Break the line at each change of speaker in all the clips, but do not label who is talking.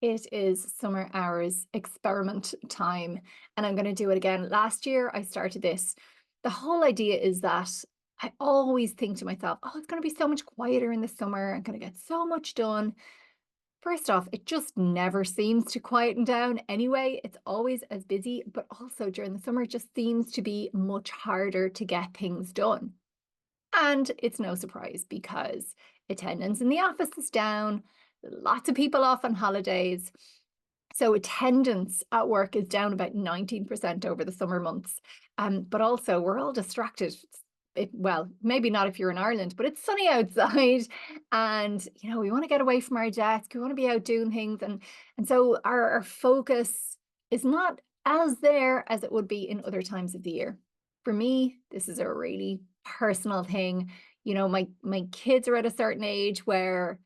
It is summer hours experiment time, and I'm going to do it again. Last year, I started this. The whole idea is that I always think to myself, oh, it's going to be so much quieter in the summer. I'm going to get so much done. First off, it just never seems to quieten down anyway. It's always as busy, but also during the summer, it just seems to be much harder to get things done. And it's no surprise because attendance in the office is down, lots of people off on holidays. So attendance at work is down about 19% over the summer months. But also we're all distracted. Well, maybe not if you're in Ireland, but it's sunny outside and we want to get away from our desk. We want to be out doing things. And so our focus is not as there as it would be in other times of the year. For me, this is a really personal thing. My kids are at a certain age where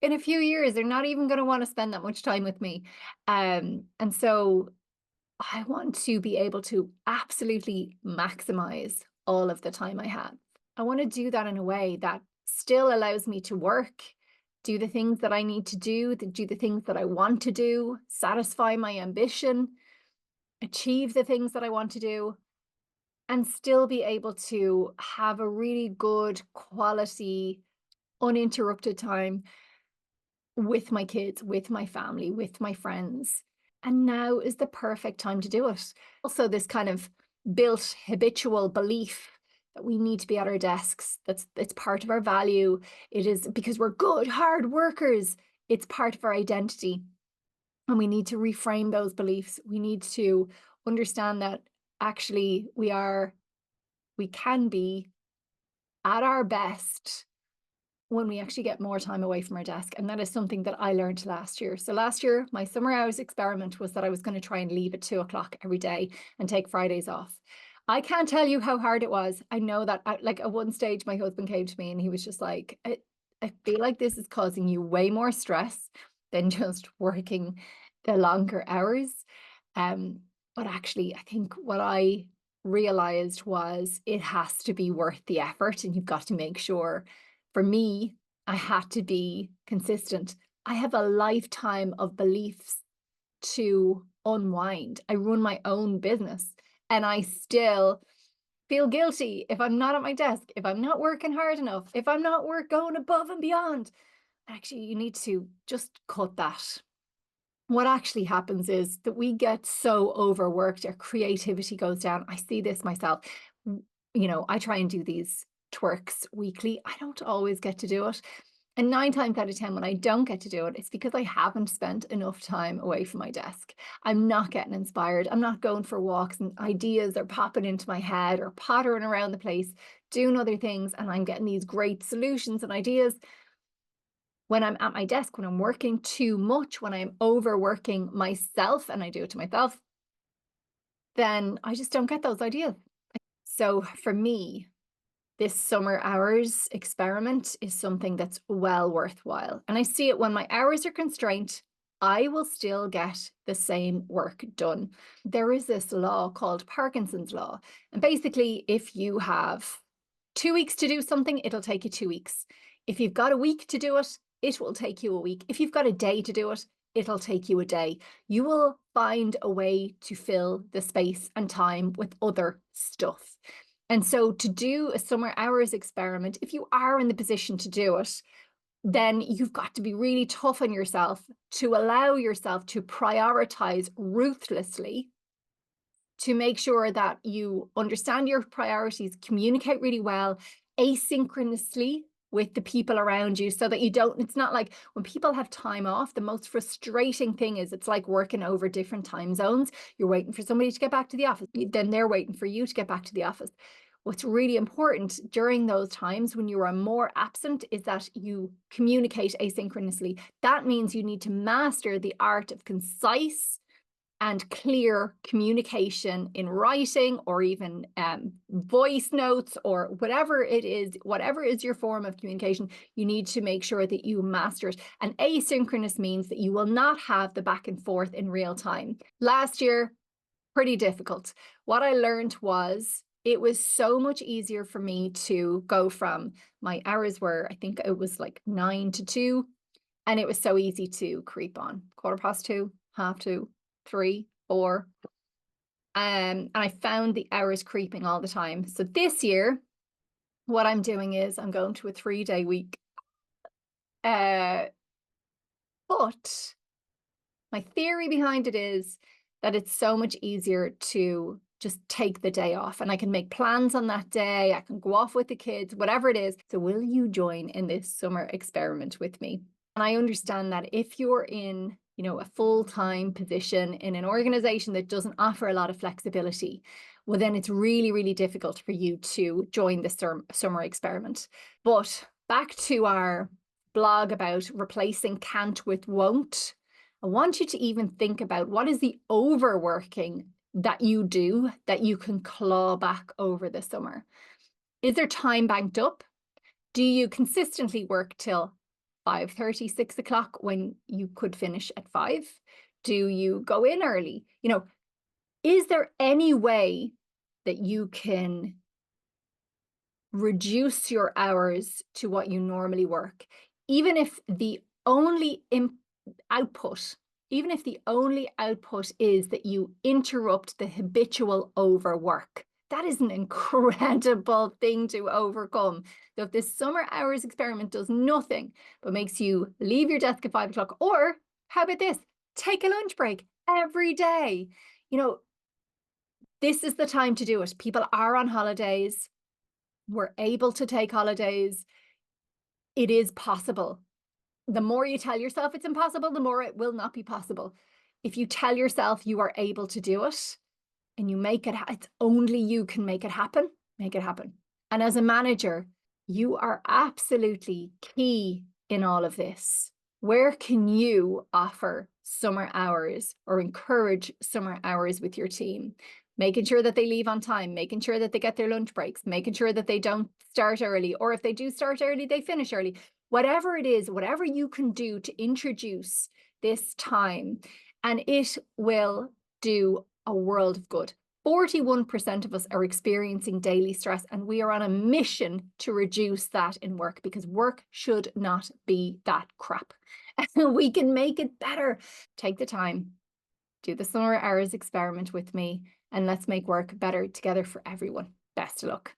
in a few years they're not even going to want to spend that much time with me. And so I want to be able to absolutely maximize all of the time I have. I want to do that in a way that still allows me to work, do the things that I need to do the things that I want to do, satisfy my ambition, achieve the things that I want to do, and still be able to have a really good quality, uninterrupted time with my kids, with my family, with my friends. And now is the perfect time to do it. Also, this kind of built habitual belief that we need to be at our desks. It's part of our value. It is because we're good, hard workers. It's part of our identity. And we need to reframe those beliefs. We need to understand that actually we can be at our best when we actually get more time away from our desk. And that is something that I learned last year. So last year, my summer hours experiment was that I was going to try and leave at 2 o'clock every day and take Fridays off. I can't tell you how hard it was. I know that like at one stage, my husband came to me and he was just like, I feel like this is causing you way more stress than just working the longer hours. But actually, I think what I realized was it has to be worth the effort, and you've got to make sure. For me, I had to be consistent. I have a lifetime of beliefs to unwind. I run my own business and I still feel guilty if I'm not at my desk, if I'm not working hard enough, if I'm not going above and beyond. Actually, you need to just cut that. What actually happens is that we get so overworked, our creativity goes down. I see this myself. I try and do these twerks weekly. I don't always get to do it. And 9 times out of 10, when I don't get to do it, it's because I haven't spent enough time away from my desk. I'm not getting inspired. I'm not going for walks and ideas are popping into my head or pottering around the place, doing other things. And I'm getting these great solutions and ideas. When I'm at my desk, when I'm working too much, when I'm overworking myself, and I do it to myself, then I just don't get those ideas. So for me, this summer hours experiment is something that's well worthwhile. And I see it when my hours are constrained, I will still get the same work done. There is this law called Parkinson's law. And basically, if you have 2 weeks to do something, it'll take you 2 weeks. If you've got a week to do it, it will take you a week. If you've got a day to do it, it'll take you a day. You will find a way to fill the space and time with other stuff. And so to do a summer hours experiment, if you are in the position to do it, then you've got to be really tough on yourself to allow yourself to prioritize ruthlessly, to make sure that you understand your priorities, communicate really well, asynchronously with the people around you so that it's not like when people have time off, the most frustrating thing is it's like working over different time zones. You're waiting for somebody to get back to the office, then they're waiting for you to get back to the office. What's really important during those times when you are more absent is that you communicate asynchronously. That means you need to master the art of concise and clear communication in writing or even voice notes or whatever it is, whatever is your form of communication, you need to make sure that you master it. And asynchronous means that you will not have the back and forth in real time. Last year, pretty difficult. What I learned was it was so much easier for me to go from my hours were, I think it was like 9 to 2. And it was so easy to creep on. 2:15, half two, 3, 4. And I found the hours creeping all the time. So this year, what I'm doing is I'm going to a 3-day week. Uh, but my theory behind it is that it's so much easier to just take the day off and I can make plans on that day. I can go off with the kids, whatever it is. So will you join in this summer experiment with me? And I understand that if you're in, a full-time position in an organization that doesn't offer a lot of flexibility, well, then it's really, really difficult for you to join this summer experiment. But back to our blog about replacing can't with won't. I want you to even think about what is the overworking that you do that you can claw back over the summer. Is there time banked up? Do you consistently work till 5:30, 6 o'clock when you could finish at 5? Do you go in early? Is there any way that you can reduce your hours to what you normally work, even if the only output, even if the only output is that you interrupt the habitual overwork? That is an incredible thing to overcome. So if this summer hours experiment does nothing but makes you leave your desk at 5 o'clock, or how about this? Take a lunch break every day. This is the time to do it. People are on holidays. We're able to take holidays. It is possible. The more you tell yourself it's impossible, the more it will not be possible. If you tell yourself you are able to do it and you make it, it's only you can make it happen, make it happen. And as a manager, you are absolutely key in all of this. Where can you offer summer hours or encourage summer hours with your team? Making sure that they leave on time, making sure that they get their lunch breaks, making sure that they don't start early, or if they do start early, they finish early. Whatever it is, whatever you can do to introduce this time, and it will do a world of good. 41% of us are experiencing daily stress, and we are on a mission to reduce that in work, because work should not be that crap. We can make it better. Take the time, do the summer hours experiment with me, and let's make work better together for everyone. Best of luck.